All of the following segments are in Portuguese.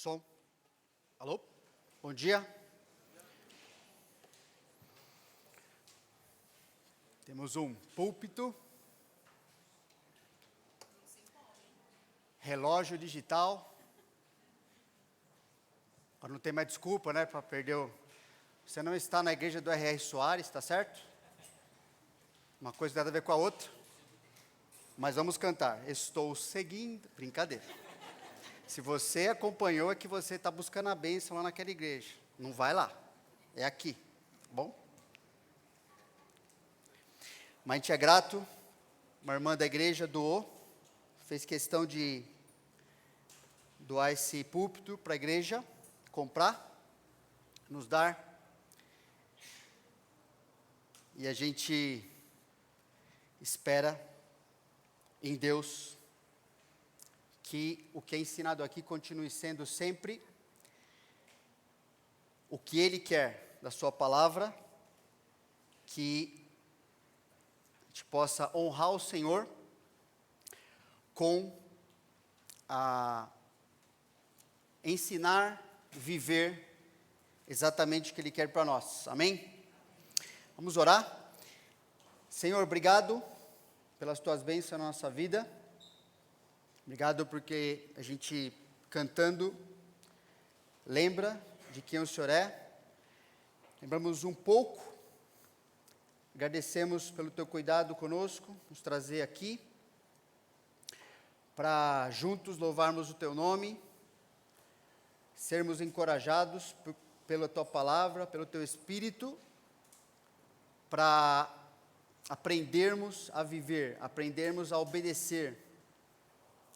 Som. Alô? Bom dia. Temos um púlpito. Relógio digital. Agora não tem mais desculpa, né, para perder o... Você não está na igreja do R.R. Soares, tá certo? Uma coisa nada a ver com a outra. Mas vamos cantar. Estou seguindo... Brincadeira. Se você acompanhou, é que você está buscando a bênção lá naquela igreja. Não vai lá. É aqui. Tá bom? Mas a gente é grato. Uma irmã da igreja doou. Fez questão de doar esse púlpito para a igreja. Comprar. Nos dar. E a gente espera em Deus que o que é ensinado aqui continue sendo sempre o que Ele quer da sua palavra, que a gente possa honrar o Senhor com a ensinar, viver exatamente o que Ele quer para nós. Amém? Vamos orar? Senhor, obrigado pelas Tuas bênçãos na nossa vida. Obrigado porque a gente cantando lembra de quem o Senhor é. Lembramos um pouco. Agradecemos pelo Teu cuidado conosco, nos trazer aqui para juntos louvarmos o Teu nome, sermos encorajados pela Tua palavra, pelo Teu Espírito, para aprendermos a viver, aprendermos a obedecer,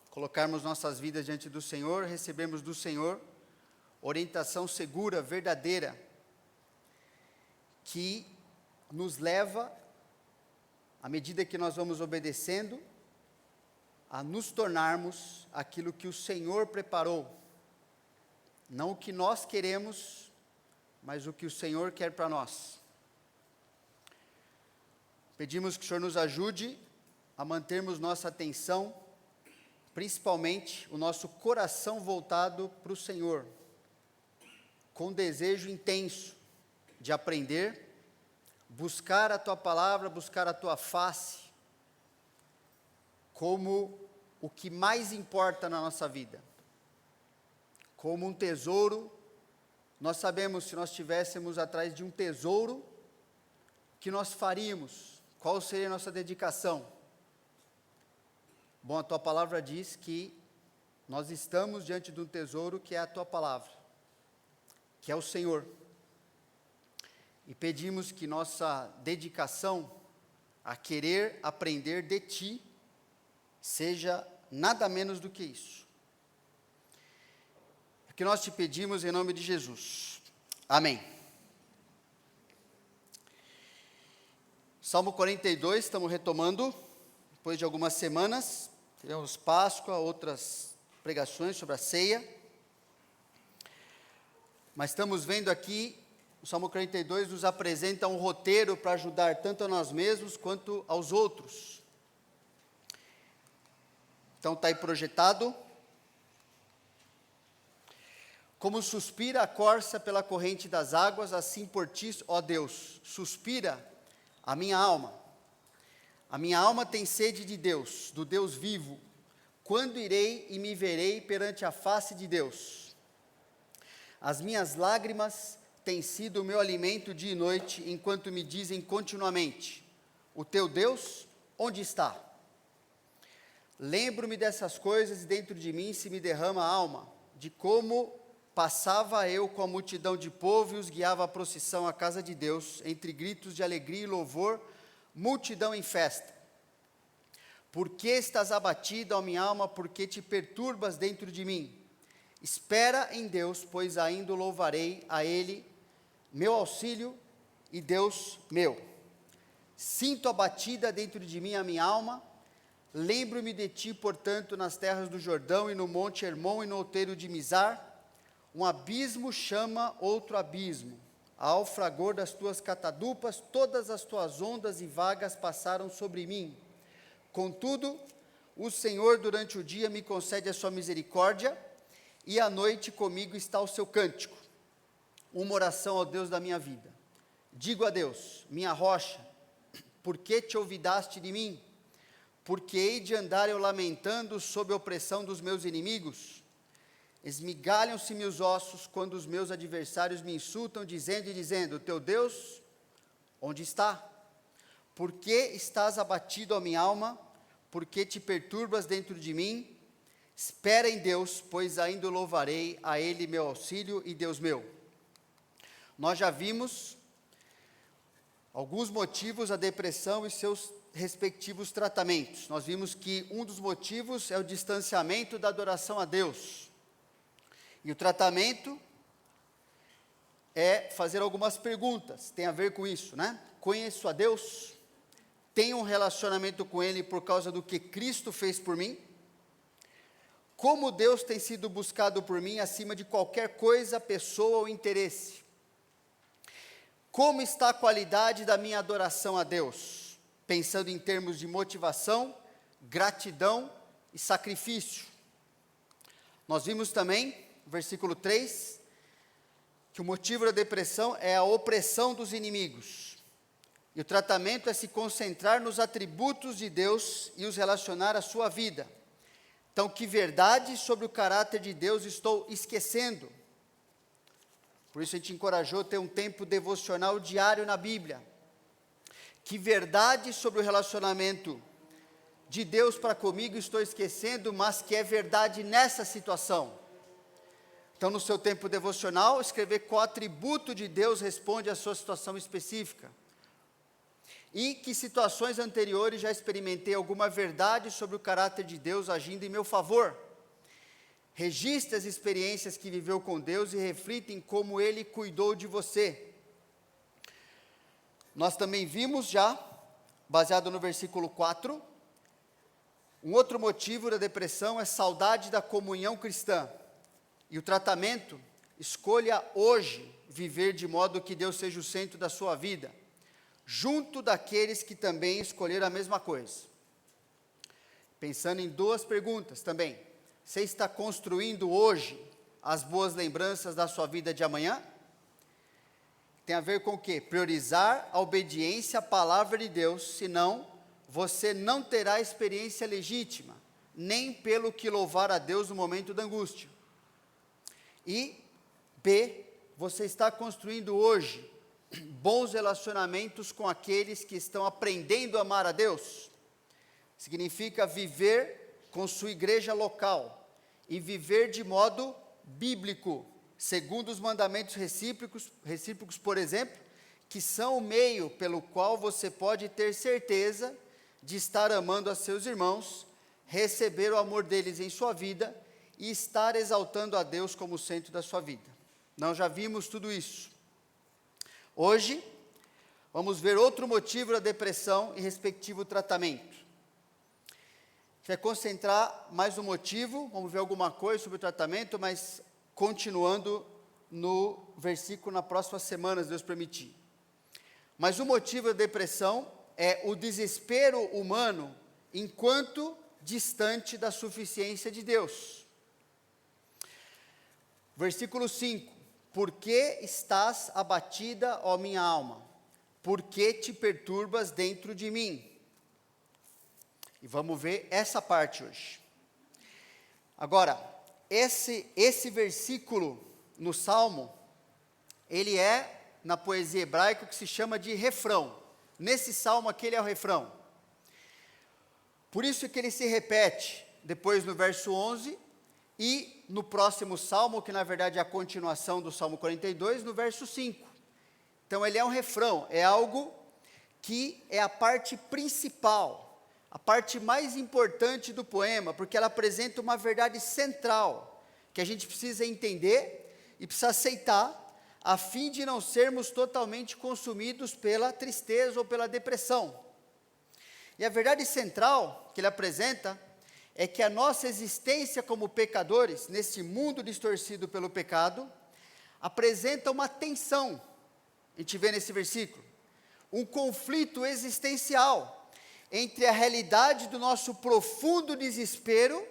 colocarmos nossas vidas diante do Senhor, recebemos do Senhor orientação segura, verdadeira, que nos leva, à medida que nós vamos obedecendo, a nos tornarmos aquilo que o Senhor preparou, não o que nós queremos, mas o que o Senhor quer para nós. Pedimos que o Senhor nos ajude a mantermos nossa atenção, principalmente o nosso coração voltado para o Senhor, com desejo intenso de aprender, buscar a Tua palavra, buscar a Tua face, como o que mais importa na nossa vida. Como um tesouro, nós sabemos, se nós estivéssemos atrás de um tesouro, o que nós faríamos? Qual seria a nossa dedicação? Bom, a Tua palavra diz que nós estamos diante de um tesouro que é a Tua palavra, que é o Senhor. E pedimos que nossa dedicação a querer aprender de Ti seja nada menos do que isso. É o que nós te pedimos em nome de Jesus. Amém. Salmo 42, estamos retomando, depois de algumas semanas, tivemos Páscoa, outras pregações sobre a ceia, mas estamos vendo aqui, o Salmo 42 nos apresenta um roteiro para ajudar tanto a nós mesmos, quanto aos outros. Então está aí projetado. Como suspira a corça pela corrente das águas, assim por Ti, ó Deus, suspira a minha alma. A minha alma tem sede de Deus, do Deus vivo. Quando irei e me verei perante a face de Deus? As minhas lágrimas têm sido o meu alimento dia e noite, enquanto me dizem continuamente: o teu Deus, onde está? Lembro-me dessas coisas e dentro de mim se me derrama a alma, de como passava eu com a multidão de povo e os guiava à procissão à casa de Deus, entre gritos de alegria e louvor, multidão em festa. Por que estás abatido, ó minha alma, por que te perturbas dentro de mim? Espera em Deus, pois ainda o louvarei a Ele, meu auxílio e Deus meu. Sinto abatida dentro de mim a minha alma, lembro-me de Ti, portanto, nas terras do Jordão e no monte Hermon e no outeiro de Mizar. Um abismo chama outro abismo, ao fragor das Tuas catadupas, todas as Tuas ondas e vagas passaram sobre mim. Contudo, o Senhor durante o dia me concede a sua misericórdia, e à noite comigo está o seu cântico, uma oração ao Deus da minha vida. Digo a Deus, minha rocha, por que te olvidaste de mim? Porque hei de andar eu lamentando sob a opressão dos meus inimigos? Esmigalham-se meus ossos quando os meus adversários me insultam, dizendo, teu Deus, onde está? Por que estás abatido, ó minha alma? Por que te perturbas dentro de mim? Espera em Deus, pois ainda o louvarei, a Ele meu auxílio e Deus meu. Nós já vimos alguns motivos da depressão e seus respectivos tratamentos. Nós vimos que um dos motivos é o distanciamento da adoração a Deus. E o tratamento é fazer algumas perguntas, tem a ver com isso, né? Conheço a Deus? Tenho um relacionamento com Ele por causa do que Cristo fez por mim? Como Deus tem sido buscado por mim acima de qualquer coisa, pessoa ou interesse? Como está a qualidade da minha adoração a Deus? Pensando em termos de motivação, gratidão e sacrifício. Nós vimos também, versículo 3, que o motivo da depressão é a opressão dos inimigos. E o tratamento é se concentrar nos atributos de Deus e os relacionar à sua vida. Então, que verdade sobre o caráter de Deus estou esquecendo? Por isso a gente encorajou a ter um tempo devocional diário na Bíblia. Que verdade sobre o relacionamento de Deus para comigo estou esquecendo, mas que é verdade nessa situação. Então, no seu tempo devocional, escrever qual atributo de Deus responde à sua situação específica. E que situações anteriores já experimentei alguma verdade sobre o caráter de Deus agindo em meu favor. Registre as experiências que viveu com Deus e reflita em como Ele cuidou de você. Nós também vimos já, baseado no versículo 4, um outro motivo da depressão é saudade da comunhão cristã. E o tratamento, escolha hoje viver de modo que Deus seja o centro da sua vida, junto daqueles que também escolheram a mesma coisa. Pensando em duas perguntas também. Você está construindo hoje as boas lembranças da sua vida de amanhã? Tem a ver com o quê? Priorizar a obediência à palavra de Deus, senão você não terá experiência legítima, nem pelo que louvar a Deus no momento da angústia. E B, você está construindo hoje bons relacionamentos com aqueles que estão aprendendo a amar a Deus? Significa viver com sua igreja local e viver de modo bíblico, segundo os mandamentos recíprocos, por exemplo, que são o meio pelo qual você pode ter certeza de estar amando a seus irmãos, receber o amor deles em sua vida e estar exaltando a Deus como centro da sua vida. Nós já vimos tudo isso. Hoje, vamos ver outro motivo da depressão e respectivo tratamento. A gente vai concentrar mais no motivo, vamos ver alguma coisa sobre o tratamento, mas continuando no versículo na próxima semana, se Deus permitir. Mas o motivo da depressão é o desespero humano enquanto distante da suficiência de Deus. Versículo 5. Por que estás abatida, ó minha alma? Por que te perturbas dentro de mim? E vamos ver essa parte hoje. Agora, esse versículo no Salmo, ele é, na poesia hebraica, que se chama de refrão. Nesse Salmo aqui ele é o refrão. Por isso que ele se repete depois no verso 11 e no próximo Salmo, que na verdade é a continuação do Salmo 42, no verso 5. Então ele é um refrão, é algo que é a parte principal, a parte mais importante do poema, porque ela apresenta uma verdade central, que a gente precisa entender e precisa aceitar, a fim de não sermos totalmente consumidos pela tristeza ou pela depressão. E a verdade central que ele apresenta é que a nossa existência como pecadores, nesse mundo distorcido pelo pecado, apresenta uma tensão, a gente vê nesse versículo, um conflito existencial entre a realidade do nosso profundo desespero,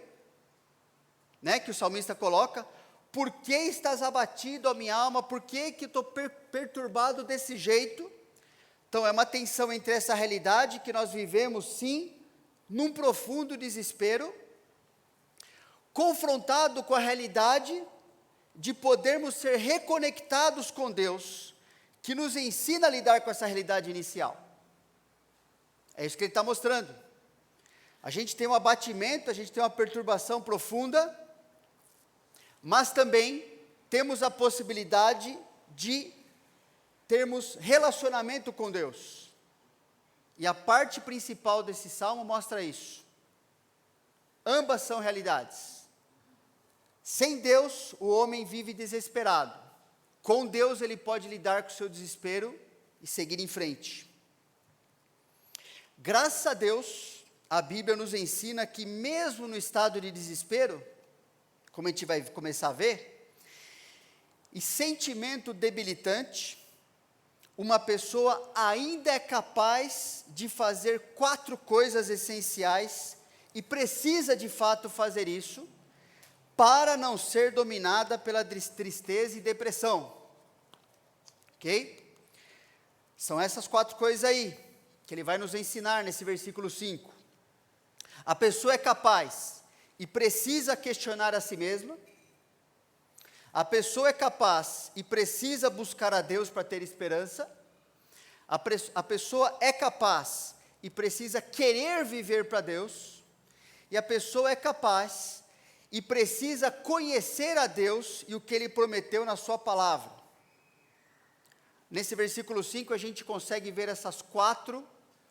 né, que o salmista coloca, Por que estás abatido, ó minha alma? Por que estou perturbado desse jeito? Então, é uma tensão entre essa realidade que nós vivemos, sim, num profundo desespero, confrontado com a realidade de podermos ser reconectados com Deus, que nos ensina a lidar com essa realidade inicial. É isso que ele está mostrando. A gente tem um abatimento, a gente tem uma perturbação profunda, mas também temos a possibilidade de termos relacionamento com Deus. E a parte principal desse salmo mostra isso. Ambas são realidades. Sem Deus, o homem vive desesperado. Com Deus, ele pode lidar com o seu desespero e seguir em frente. Graças a Deus, a Bíblia nos ensina que mesmo no estado de desespero, como a gente vai começar a ver, e sentimento debilitante, uma pessoa ainda é capaz de fazer 4 coisas essenciais e precisa de fato fazer isso para não ser dominada pela tristeza e depressão. Ok? São essas 4 coisas aí que ele vai nos ensinar nesse versículo 5. A pessoa é capaz e precisa questionar a si mesma. A pessoa é capaz e precisa buscar a Deus para ter esperança. A pessoa é capaz e precisa querer viver para Deus. E a pessoa é capaz e precisa conhecer a Deus e o que Ele prometeu na sua palavra. Nesse versículo 5 a gente consegue ver essas 4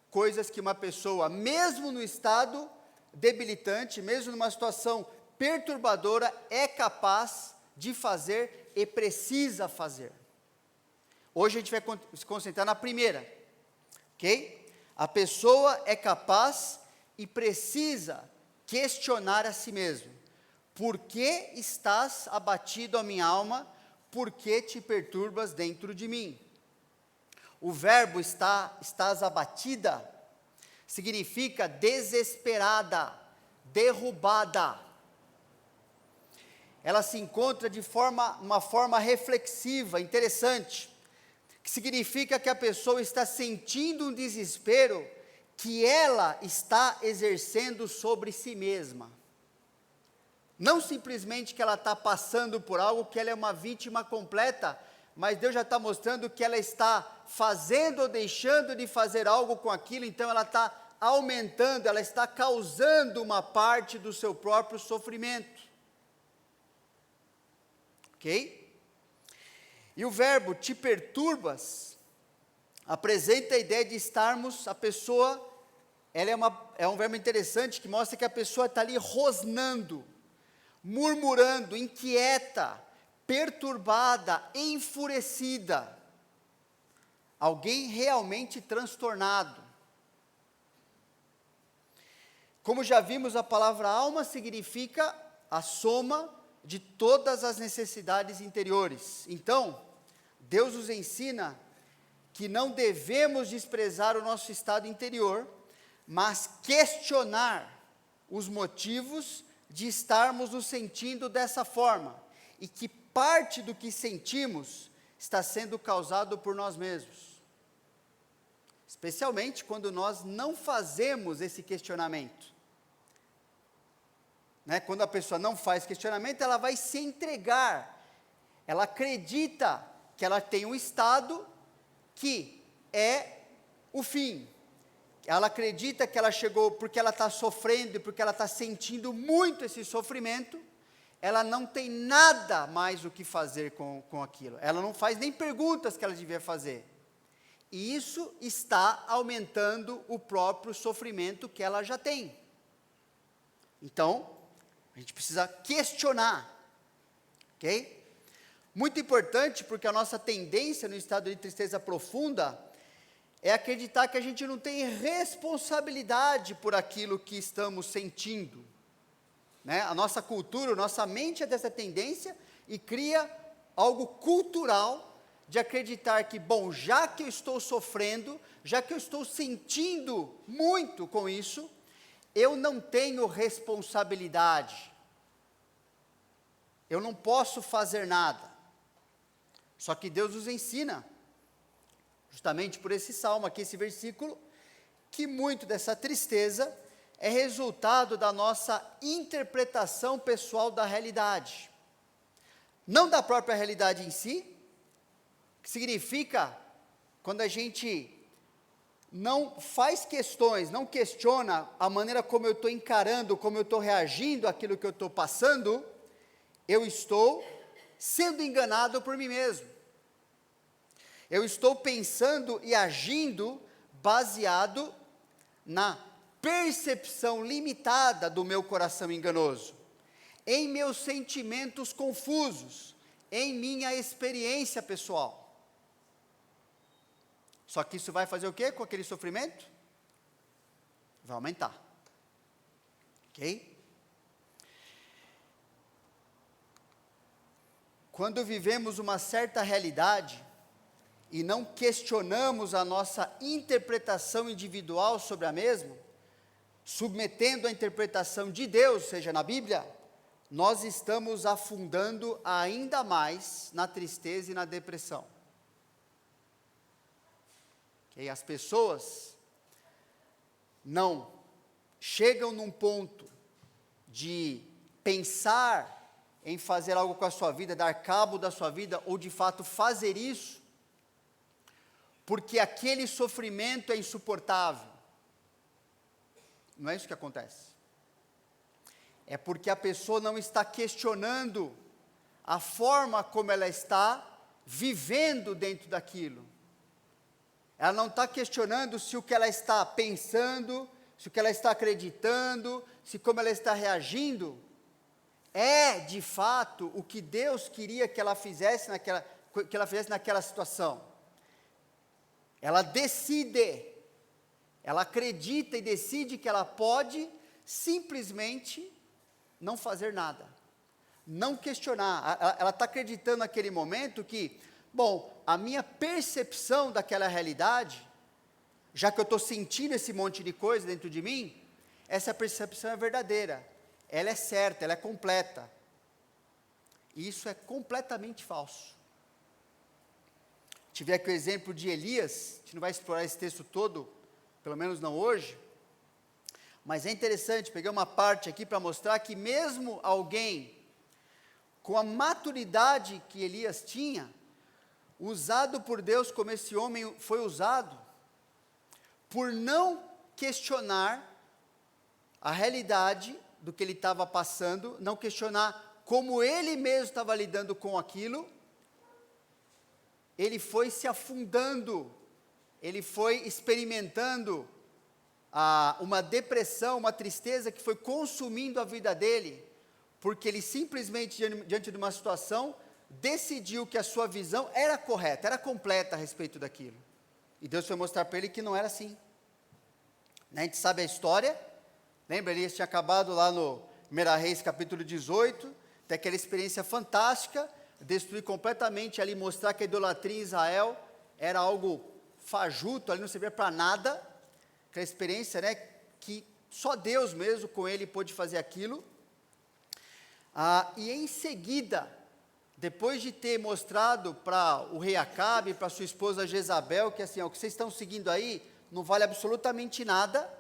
coisas que uma pessoa, mesmo no estado debilitante, mesmo numa situação perturbadora, é capaz de fazer e precisa fazer. Hoje a gente vai se concentrar na primeira, ok? A pessoa é capaz e precisa questionar a si mesmo. Por que estás abatido, a minha alma? Por que te perturbas dentro de mim? O verbo estás abatida significa desesperada, derrubada. Ela se encontra de uma forma reflexiva, interessante, que significa que a pessoa está sentindo um desespero que ela está exercendo sobre si mesma. Não simplesmente que ela está passando por algo, que ela é uma vítima completa, mas Deus já está mostrando que ela está fazendo ou deixando de fazer algo com aquilo, então ela está aumentando, ela está causando uma parte do seu próprio sofrimento. Ok? E o verbo te perturbas apresenta a ideia de estarmos, a pessoa, é um verbo interessante que mostra que a pessoa está ali rosnando, murmurando, inquieta, perturbada, enfurecida. Alguém realmente transtornado. Como já vimos, a palavra alma significa a soma de todas as necessidades interiores. Então, Deus nos ensina que não devemos desprezar o nosso estado interior, mas questionar os motivos de estarmos nos sentindo dessa forma, e que parte do que sentimos está sendo causado por nós mesmos. Especialmente quando nós não fazemos esse questionamento. Quando a pessoa não faz questionamento, ela vai se entregar. Ela acredita que ela tem um estado que é o fim. Ela acredita que ela chegou porque ela está sofrendo, porque ela está sentindo muito esse sofrimento. Ela não tem nada mais o que fazer com aquilo. Ela não faz nem perguntas que ela devia fazer. E isso está aumentando o próprio sofrimento que ela já tem. Então, a gente precisa questionar, ok? Muito importante, porque a nossa tendência no estado de tristeza profunda é acreditar que a gente não tem responsabilidade por aquilo que estamos sentindo. A nossa cultura, a nossa mente é dessa tendência e cria algo cultural de acreditar que, bom, já que eu estou sofrendo, já que eu estou sentindo muito com isso, eu não tenho responsabilidade. eu não posso fazer nada. Só que Deus nos ensina, justamente por esse salmo aqui, esse versículo, que muito dessa tristeza é resultado da nossa interpretação pessoal da realidade. Não da própria realidade em si, que significa quando a gente não faz questões, não questiona a maneira como eu estou encarando, como eu estou reagindo àquilo que eu estou passando, eu estou sendo enganado por mim mesmo. Eu estou pensando e agindo baseado na percepção limitada do meu coração enganoso, em meus sentimentos confusos, em minha experiência pessoal. Só que isso vai fazer o quê com aquele sofrimento? Vai aumentar. Ok? Quando vivemos uma certa realidade e não questionamos a nossa interpretação individual sobre a mesma, submetendo a interpretação de Deus, seja na Bíblia, nós estamos afundando ainda mais na tristeza e na depressão. Okay? As pessoas não chegam num ponto de pensar em fazer algo com a sua vida, dar cabo da sua vida, ou de fato fazer isso, porque aquele sofrimento é insuportável. Não é isso que acontece. É porque a pessoa não está questionando a forma como ela está vivendo dentro daquilo. Ela não está questionando se o que ela está pensando, se o que ela está acreditando, se como ela está reagindo, é de fato o que Deus queria que ela fizesse naquela situação. Ela decide, ela acredita e decide que ela pode simplesmente não fazer nada, não questionar. Ela está acreditando naquele momento que, bom, a minha percepção daquela realidade, já que eu estou sentindo esse monte de coisa dentro de mim, essa percepção é verdadeira, ela é certa, ela é completa. E isso é completamente falso. Tive aqui o exemplo de Elias, a gente não vai explorar esse texto todo, pelo menos não hoje, mas é interessante, peguei uma parte aqui para mostrar que mesmo alguém com a maturidade que Elias tinha, usado por Deus como esse homem foi usado, por não questionar a realidade do que ele estava passando, não questionar como ele mesmo estava lidando com aquilo, ele foi se afundando, ele foi experimentando uma depressão, uma tristeza que foi consumindo a vida dele, porque ele simplesmente, diante de uma situação, decidiu que a sua visão era correta, era completa a respeito daquilo. E Deus foi mostrar para ele que não era assim. A gente sabe a história, lembra, Elias tinha acabado lá no 1 Reis capítulo 18, tem aquela experiência fantástica, destruir completamente ali, mostrar que a idolatria em Israel era algo fajuto, ali não servia para nada, aquela experiência, né, que só Deus mesmo com ele pôde fazer aquilo. E em seguida, depois de ter mostrado para o rei Acabe, para sua esposa Jezabel, que assim, o que vocês estão seguindo aí, não vale absolutamente nada,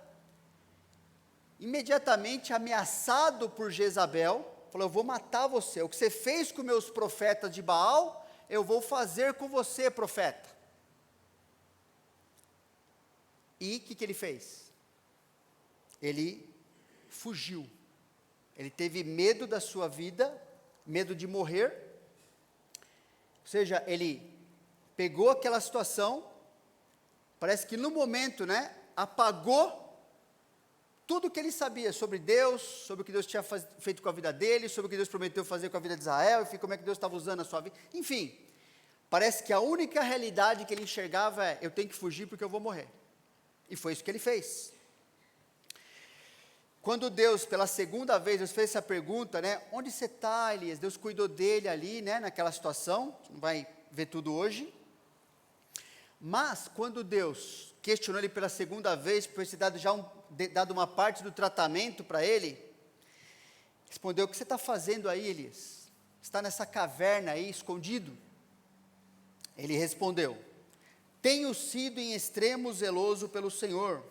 imediatamente ameaçado por Jezabel, falou, eu vou matar você, o que você fez com meus profetas de Baal, eu vou fazer com você, profeta. E o que ele fez? Ele fugiu, ele teve medo da sua vida, medo de morrer, ou seja, ele pegou aquela situação, parece que no momento, né, apagou tudo o que ele sabia sobre Deus, sobre o que Deus tinha feito com a vida dele, sobre o que Deus prometeu fazer com a vida de Israel, enfim, como é que Deus estava usando a sua vida, enfim, parece que a única realidade que ele enxergava é, eu tenho que fugir porque eu vou morrer, e foi isso que ele fez. Quando Deus, pela segunda vez, Deus fez essa pergunta, né, onde você está, Elias? Deus cuidou dele ali, né, naquela situação, não vai ver tudo hoje, mas quando Deus questionou ele pela segunda vez, por ter dado dado uma parte do tratamento para ele, respondeu, o que você está fazendo aí, Elias? está nessa caverna aí, escondido? Ele respondeu: tenho sido em extremo zeloso pelo Senhor,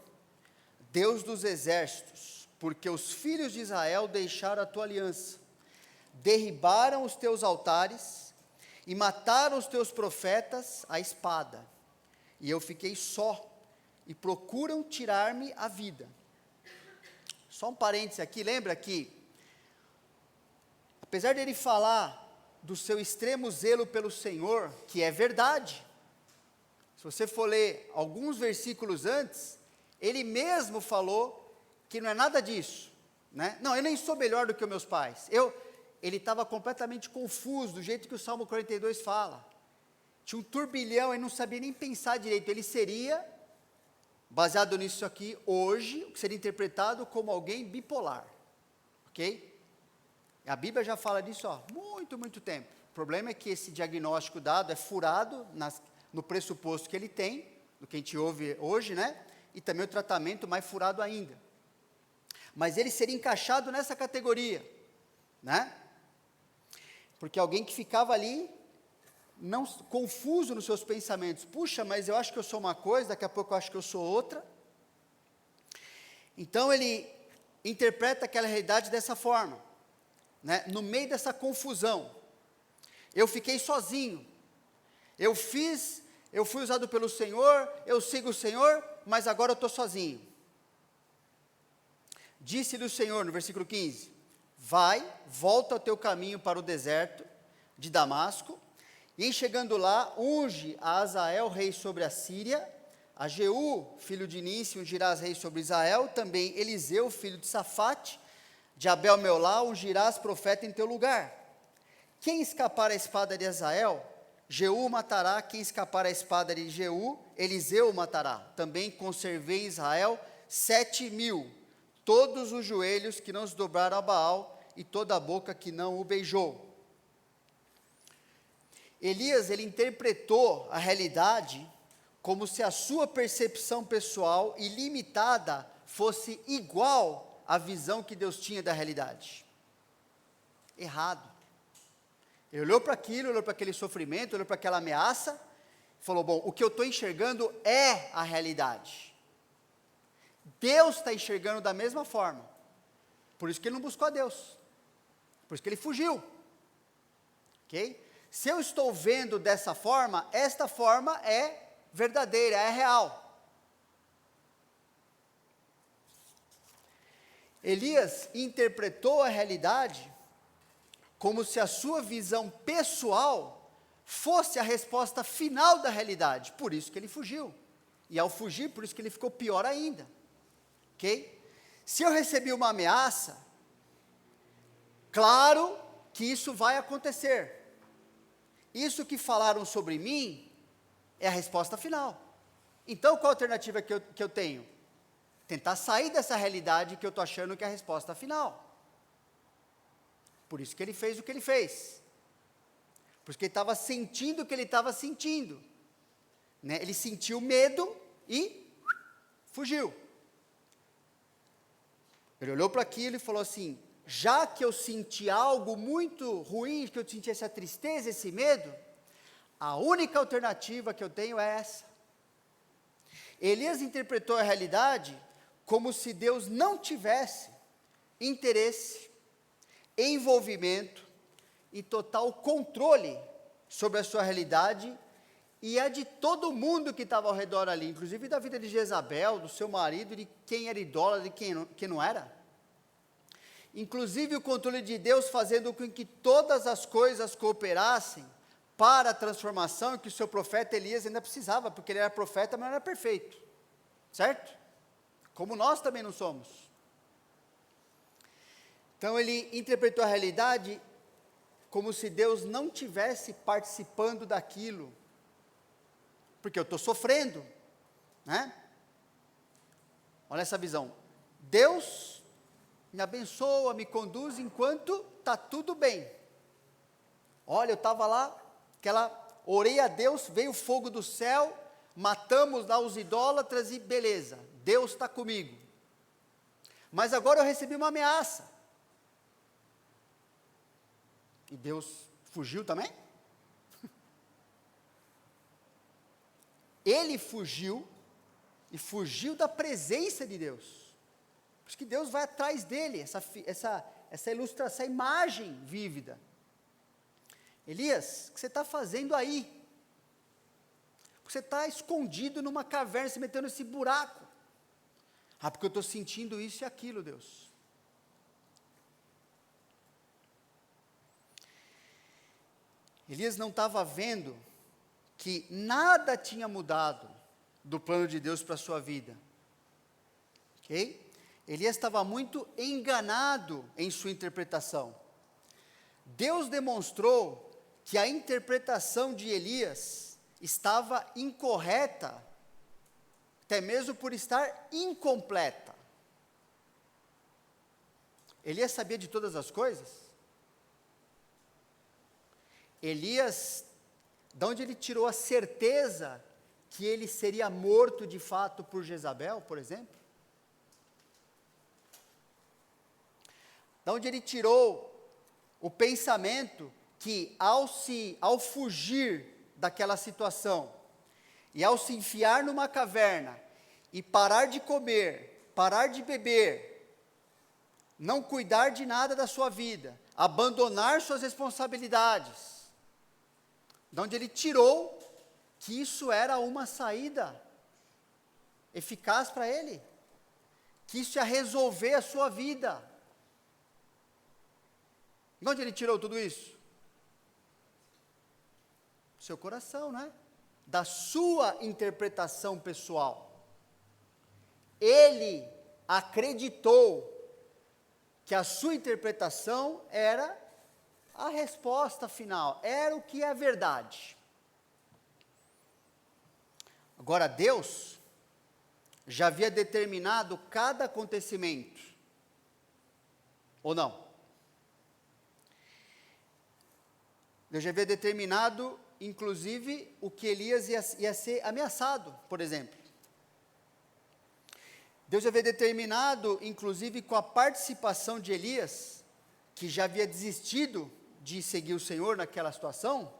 Deus dos exércitos, porque os filhos de Israel deixaram a tua aliança, derribaram os teus altares e mataram os teus profetas à espada, e eu fiquei só, e procuram tirar-me a vida. Só um parêntese aqui, lembra que, apesar dele falar do seu extremo zelo pelo Senhor, que é verdade, se você for ler alguns versículos antes, ele mesmo falou que não é nada disso, né? Não, eu nem sou melhor do que os meus pais. Ele estava completamente confuso, do jeito que o Salmo 42 fala. Tinha um turbilhão, ele não sabia nem pensar direito. Ele seria, baseado nisso aqui, hoje, seria interpretado como alguém bipolar, ok? A Bíblia já fala disso há muito tempo. O problema é que esse diagnóstico dado é furado no pressuposto que ele tem, do que a gente ouve hoje, né? E também o tratamento mais furado ainda. Mas ele seria encaixado nessa categoria, né? Porque alguém que ficava ali, não, confuso nos seus pensamentos. Puxa, mas eu acho que eu sou uma coisa, daqui a pouco eu acho que eu sou outra. Então ele interpreta aquela realidade dessa forma, né? No meio dessa confusão, eu fiquei sozinho, eu fui usado pelo Senhor, eu sigo o Senhor, mas agora eu estou sozinho. Disse-lhe o Senhor, no versículo 15, vai, volta ao teu caminho para o deserto de Damasco, e em chegando lá, unge a Azael, rei sobre a Síria, a Jeú, filho de Nício, ungirás rei sobre Israel, também Eliseu, filho de Safate, de Abel-Meolá, ungirás profeta em teu lugar. Quem escapar à espada de Azael, Jeú matará, quem escapar à espada de Jeú, Eliseu matará. Também conservei em Israel 7.000, todos os joelhos que não se dobraram a Baal, e toda a boca que não o beijou. Elias, ele interpretou a realidade como se a sua percepção pessoal e limitada fosse igual à visão que Deus tinha da realidade. Errado. Ele olhou para aquilo, olhou para aquele sofrimento, olhou para aquela ameaça, falou, bom, o que eu estou enxergando é a realidade. Deus está enxergando da mesma forma. Por isso que ele não buscou a Deus. Por isso que ele fugiu. Ok? Se eu estou vendo dessa forma, esta forma é verdadeira, é real. Elias interpretou a realidade como se a sua visão pessoal fosse a resposta final da realidade. Por isso que ele fugiu. E ao fugir, por isso que ele ficou pior ainda. Ok? Se eu recebi uma ameaça, claro que isso vai acontecer. Isso que falaram sobre mim é a resposta final. Então, qual a alternativa que eu tenho? Tentar sair dessa realidade que eu estou achando que é a resposta final. Por isso que ele fez o que ele fez. Porque ele estava sentindo o que ele estava sentindo. Né? Ele sentiu medo e fugiu. Ele olhou para aquilo e falou assim, já que eu senti algo muito ruim, que eu senti essa tristeza, esse medo, a única alternativa que eu tenho é essa. Elias interpretou a realidade como se Deus não tivesse interesse, envolvimento e total controle sobre a sua realidade e a de todo mundo que estava ao redor ali, inclusive da vida de Jezabel, do seu marido, de quem era idólatra e quem não era. Inclusive o controle de Deus fazendo com que todas as coisas cooperassem para a transformação que o seu profeta Elias ainda precisava, porque ele era profeta, mas não era perfeito, certo? Como nós também não somos. Então ele interpretou a realidade como se Deus não tivesse participando daquilo, porque eu estou sofrendo, né? Olha essa visão, Deus me abençoa, me conduz enquanto está tudo bem. Olha, eu estava lá, orei a Deus, veio o fogo do céu, matamos lá os idólatras e beleza, Deus está comigo. Mas agora eu recebi uma ameaça. E Deus fugiu também? Ele fugiu e fugiu da presença de Deus. Por isso que Deus vai atrás dele, essa ilustração, essa imagem vívida. Elias, o que você está fazendo aí? Você está escondido numa caverna, se metendo nesse buraco. Ah, porque eu estou sentindo isso e aquilo, Deus. Elias não estava vendo que nada tinha mudado do plano de Deus para a sua vida. Ok? Elias estava muito enganado em sua interpretação. Deus demonstrou que a interpretação de Elias estava incorreta, até mesmo por estar incompleta. Elias sabia de todas as coisas? Elias, de onde ele tirou a certeza que ele seria morto de fato por Jezabel, por exemplo? De onde ele tirou o pensamento que ao fugir daquela situação, e ao se enfiar numa caverna, e parar de comer, parar de beber, não cuidar de nada da sua vida, abandonar suas responsabilidades, de onde ele tirou que isso era uma saída eficaz para ele, que isso ia resolver a sua vida. De onde ele tirou tudo isso? Seu coração, né? Da sua interpretação pessoal. Ele acreditou que a sua interpretação era a resposta final, era o que é a verdade. Agora, Deus já havia determinado cada acontecimento, ou não? Deus já havia determinado, inclusive, o que Elias ia ser ameaçado, por exemplo. Deus já havia determinado, inclusive, com a participação de Elias, que já havia desistido de seguir o Senhor naquela situação,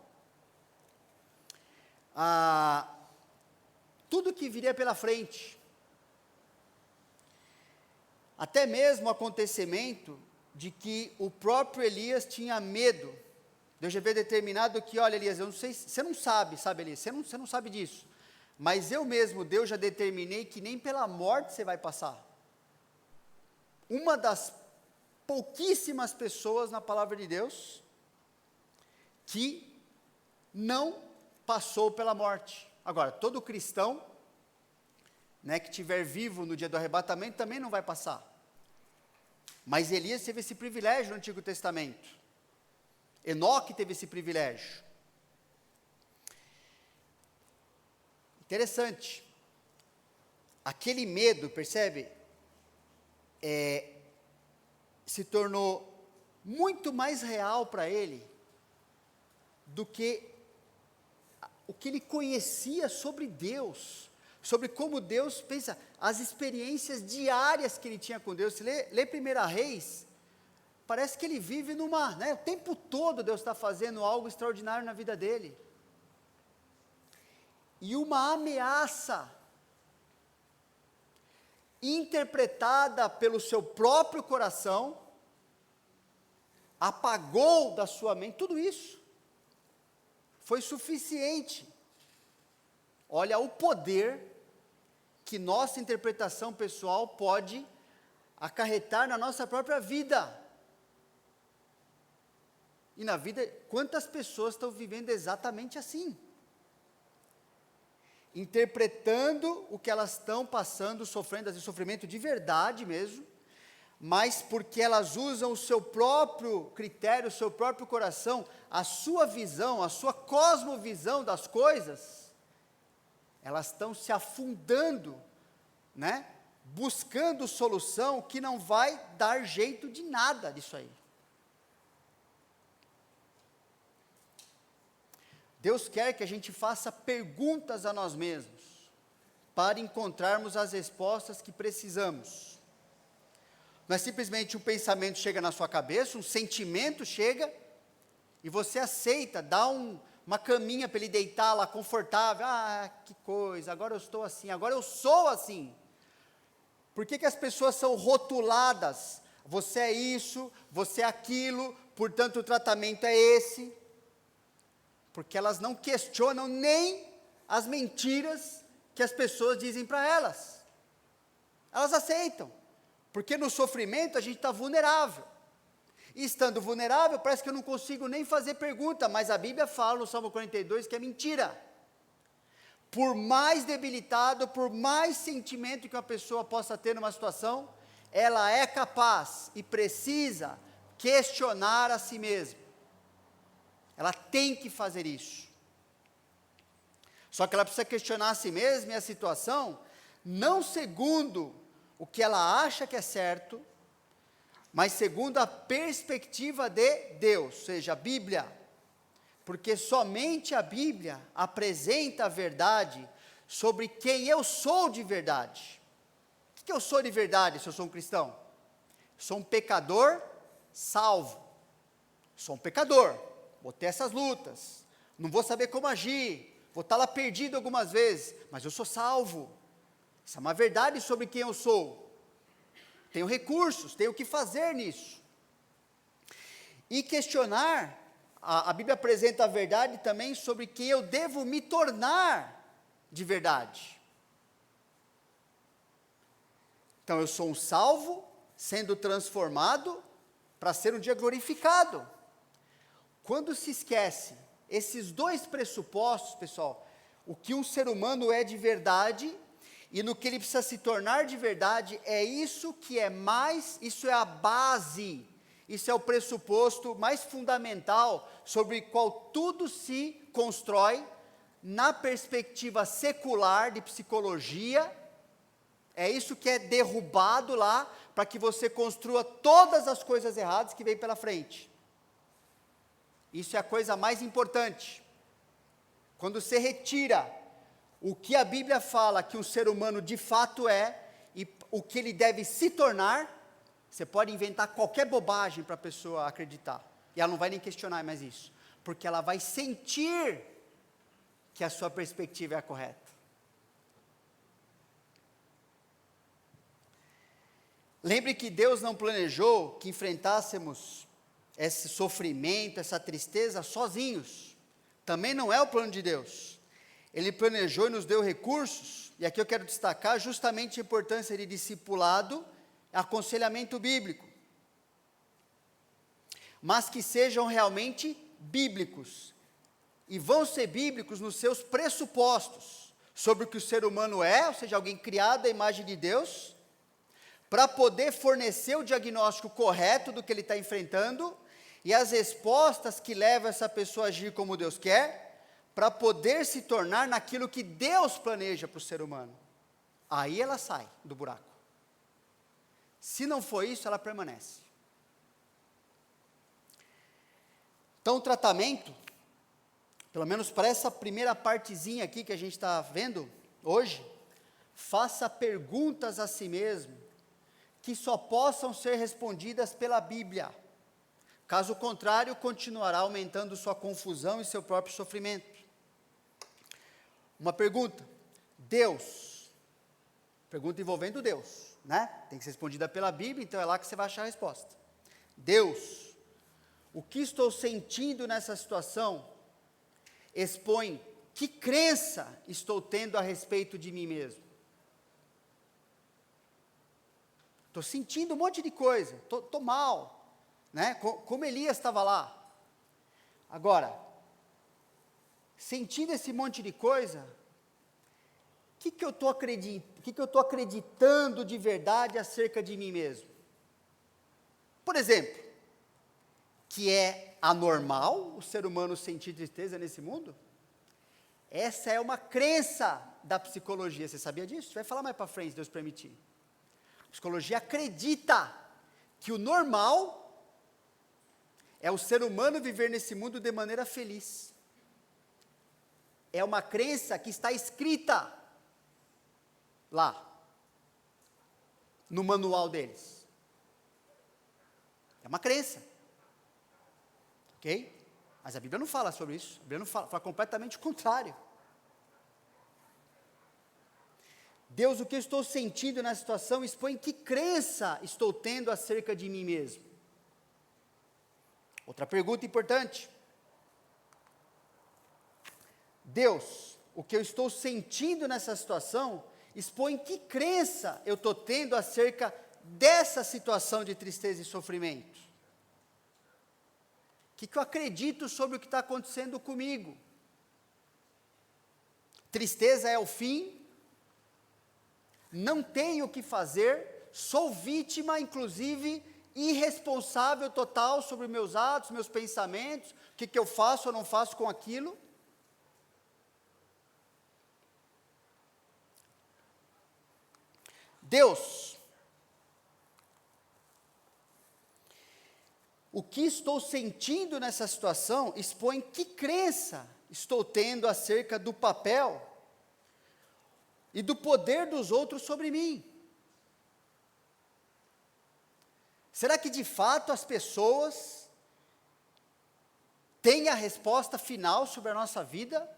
tudo que viria pela frente, até mesmo o acontecimento de que o próprio Elias tinha medo. Deus já havia determinado que, olha, Elias, eu não sei, você não sabe, Elias, você não sabe disso, mas eu mesmo, Deus, já determinei que nem pela morte você vai passar. Uma das pouquíssimas pessoas na palavra de Deus que não passou pela morte. Agora, todo cristão, né, que estiver vivo no dia do arrebatamento também não vai passar. Mas Elias teve esse privilégio no Antigo Testamento. Enoque teve esse privilégio. Interessante. Aquele medo, percebe? Se tornou muito mais real para ele do que o que ele conhecia sobre Deus, sobre como Deus pensa, as experiências diárias que ele tinha com Deus. Se lê 1 Reis, parece que ele vive o tempo todo Deus está fazendo algo extraordinário na vida dele. E uma ameaça, interpretada pelo seu próprio coração, apagou da sua mente, tudo isso foi suficiente. Olha o poder que nossa interpretação pessoal pode acarretar na nossa própria vida. E na vida, quantas pessoas estão vivendo exatamente assim? Interpretando o que elas estão passando, sofrendo, às vezes sofrimento de verdade mesmo, mas porque elas usam o seu próprio critério, o seu próprio coração, a sua visão, a sua cosmovisão das coisas, elas estão se afundando, né? Buscando solução que não vai dar jeito de nada disso aí. Deus quer que a gente faça perguntas a nós mesmos, para encontrarmos as respostas que precisamos. Não é simplesmente um pensamento chega na sua cabeça, um sentimento chega, e você aceita, dá uma caminha para ele deitar lá, confortável, que coisa, agora eu estou assim, agora eu sou assim. Por que as pessoas são rotuladas? Você é isso, você é aquilo, portanto o tratamento é esse. Porque elas não questionam nem as mentiras que as pessoas dizem para elas. Elas aceitam. Porque no sofrimento a gente está vulnerável. E estando vulnerável, parece que eu não consigo nem fazer pergunta, mas a Bíblia fala no Salmo 42 que é mentira. Por mais debilitado, por mais sentimento que uma pessoa possa ter numa situação, ela é capaz e precisa questionar a si mesma. Ela tem que fazer isso. Só que ela precisa questionar a si mesma e a situação, não segundo o que ela acha que é certo, mas segundo a perspectiva de Deus, ou seja, a Bíblia. Porque somente a Bíblia apresenta a verdade sobre quem eu sou de verdade. O que eu sou de verdade se eu sou um cristão? Sou um pecador salvo. Sou um pecador, vou ter essas lutas, não vou saber como agir, vou estar lá perdido algumas vezes, mas eu sou salvo. Isso é uma verdade sobre quem eu sou. Tenho recursos, tenho o que fazer nisso. E questionar, a Bíblia apresenta a verdade também sobre quem eu devo me tornar de verdade. Então eu sou um salvo, sendo transformado para ser um dia glorificado. Quando se esquece esses dois pressupostos, pessoal, o que um ser humano é de verdade e no que ele precisa se tornar de verdade, é isso que é mais, isso é a base, isso é o pressuposto mais fundamental sobre qual tudo se constrói na perspectiva secular de psicologia. É isso que é derrubado lá para que você construa todas as coisas erradas que vem pela frente. Isso é a coisa mais importante. Quando você retira o que a Bíblia fala que um ser humano de fato é, e o que ele deve se tornar, você pode inventar qualquer bobagem para a pessoa acreditar. E ela não vai nem questionar mais isso. Porque ela vai sentir que a sua perspectiva é a correta. Lembre que Deus não planejou que enfrentássemos esse sofrimento, essa tristeza sozinhos. Também não é o plano de Deus. Ele planejou e nos deu recursos, e aqui eu quero destacar justamente a importância de discipulado, aconselhamento bíblico. Mas que sejam realmente bíblicos. E vão ser bíblicos nos seus pressupostos, sobre o que o ser humano é, ou seja, alguém criado à imagem de Deus, para poder fornecer o diagnóstico correto do que ele está enfrentando, e as respostas que levam essa pessoa a agir como Deus quer, para poder se tornar naquilo que Deus planeja para o ser humano. Aí ela sai do buraco. Se não for isso, ela permanece. Então o tratamento, pelo menos para essa primeira partezinha aqui que a gente está vendo hoje, faça perguntas a si mesmo, que só possam ser respondidas pela Bíblia. Caso contrário, continuará aumentando sua confusão e seu próprio sofrimento. Uma pergunta, Deus, pergunta envolvendo Deus, né? Tem que ser respondida pela Bíblia, então é lá que você vai achar a resposta. Deus, o que estou sentindo nessa situação expõe que crença estou tendo a respeito de mim mesmo. Estou sentindo um monte de coisa, estou mal, né? Como Elias estava lá. Agora, sentindo esse monte de coisa, o que eu estou acreditando de verdade acerca de mim mesmo? Por exemplo, que é anormal o ser humano sentir tristeza nesse mundo? Essa é uma crença da psicologia, você sabia disso? A gente vai falar mais para frente, se Deus permitir. A psicologia acredita que o normal é o ser humano viver nesse mundo de maneira feliz. É uma crença que está escrita lá, no manual deles. É uma crença. Ok? Mas a Bíblia não fala sobre isso. A Bíblia não fala completamente o contrário. Deus, o que eu estou sentindo nessa situação expõe que crença estou tendo acerca de mim mesmo. Outra pergunta importante. Deus, o que eu estou sentindo nessa situação expõe que crença eu estou tendo acerca dessa situação de tristeza e sofrimento. O que eu acredito sobre o que está acontecendo comigo? Tristeza é o fim, não tenho o que fazer, sou vítima, inclusive, irresponsável total sobre meus atos, meus pensamentos, o que eu faço ou não faço com aquilo. Deus, o que estou sentindo nessa situação expõe que crença estou tendo acerca do papel e do poder dos outros sobre mim. Será que de fato as pessoas têm a resposta final sobre a nossa vida?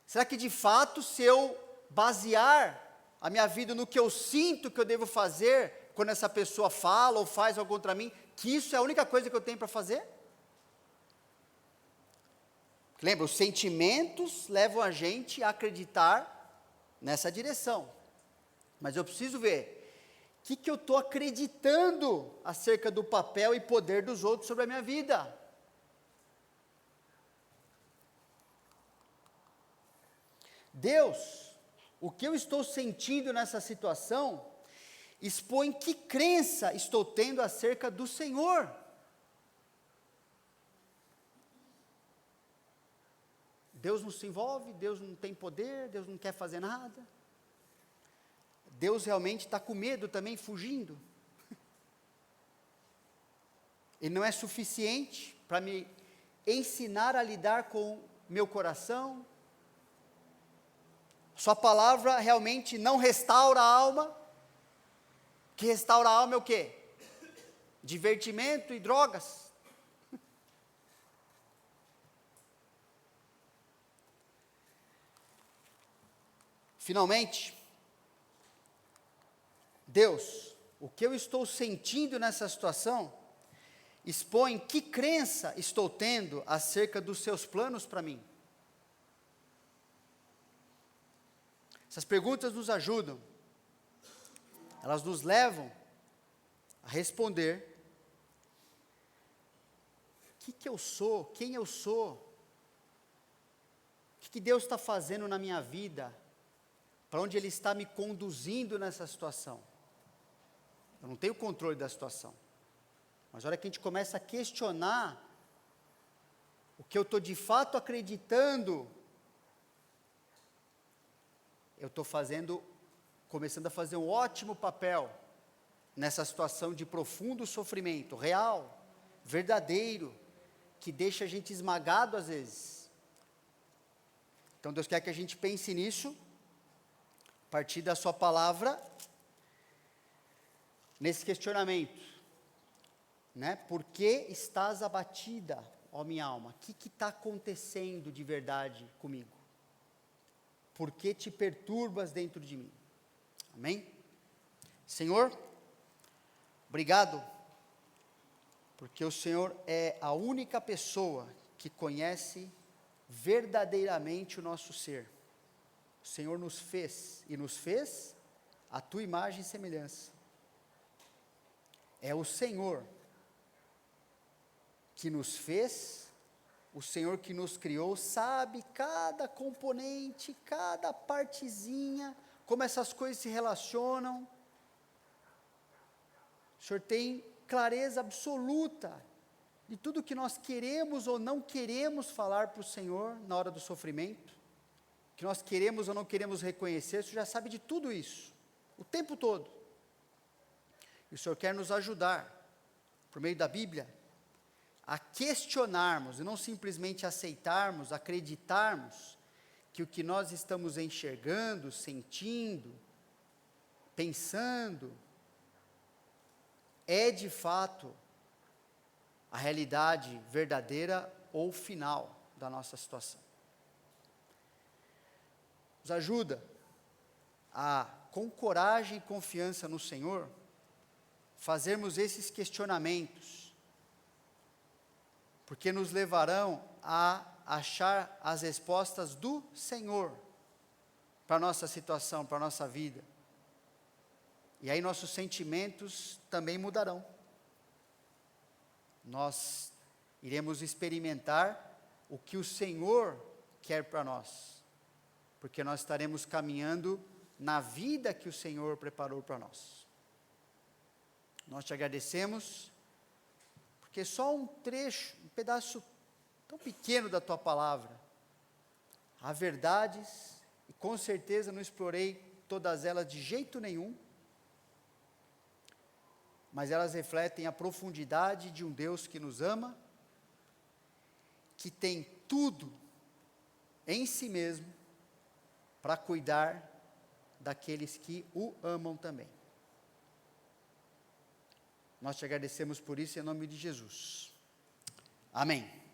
Será que de fato, se eu basear a minha vida no que eu sinto que eu devo fazer, quando essa pessoa fala ou faz algo contra mim, que isso é a única coisa que eu tenho para fazer? Lembra, os sentimentos levam a gente a acreditar nessa direção. Mas eu preciso ver o que eu estou acreditando acerca do papel e poder dos outros sobre a minha vida. Deus, o que eu estou sentindo nessa situação expõe que crença estou tendo acerca do Senhor. Deus não se envolve, Deus não tem poder, Deus não quer fazer nada. Deus realmente está com medo também, fugindo. Ele não é suficiente para me ensinar a lidar com meu coração. Sua palavra realmente não restaura a alma. O que restaura a alma é o quê? Divertimento e drogas. Finalmente, Deus, o que eu estou sentindo nessa situação expõe que crença estou tendo acerca dos seus planos para mim. Essas perguntas nos ajudam, elas nos levam a responder o que eu sou, quem eu sou, o que Deus está fazendo na minha vida, para onde Ele está me conduzindo nessa situação. Eu não tenho controle da situação, mas a hora que a gente começa a questionar o que eu estou de fato acreditando, eu estou começando a fazer um ótimo papel nessa situação de profundo sofrimento, real, verdadeiro, que deixa a gente esmagado às vezes. Então Deus quer que a gente pense nisso, a partir da sua palavra, nesse questionamento, né? Por que estás abatida, ó minha alma? O que está acontecendo de verdade comigo? Por que te perturbas dentro de mim? Amém? Senhor, obrigado, porque o Senhor é a única pessoa que conhece verdadeiramente o nosso ser. O Senhor nos fez a tua imagem e semelhança. É o Senhor que nos fez, o Senhor que nos criou, sabe cada componente, cada partezinha, como essas coisas se relacionam. O Senhor tem clareza absoluta de tudo que nós queremos ou não queremos falar para o Senhor na hora do sofrimento, que nós queremos ou não queremos reconhecer. O Senhor já sabe de tudo isso, o tempo todo. E o Senhor quer nos ajudar, por meio da Bíblia, a questionarmos, e não simplesmente aceitarmos, acreditarmos, que o que nós estamos enxergando, sentindo, pensando, é de fato a realidade verdadeira ou final da nossa situação. Nos ajuda a, com coragem e confiança no Senhor, fazermos esses questionamentos, porque nos levarão a achar as respostas do Senhor para a nossa situação, para a nossa vida. E aí nossos sentimentos também mudarão. Nós iremos experimentar o que o Senhor quer para nós, porque nós estaremos caminhando na vida que o Senhor preparou para nós. Nós te agradecemos, porque só um trecho, um pedaço tão pequeno da tua palavra, há verdades, e com certeza não explorei todas elas de jeito nenhum, mas elas refletem a profundidade de um Deus que nos ama, que tem tudo em si mesmo para cuidar daqueles que o amam também. Nós te agradecemos por isso em nome de Jesus. Amém.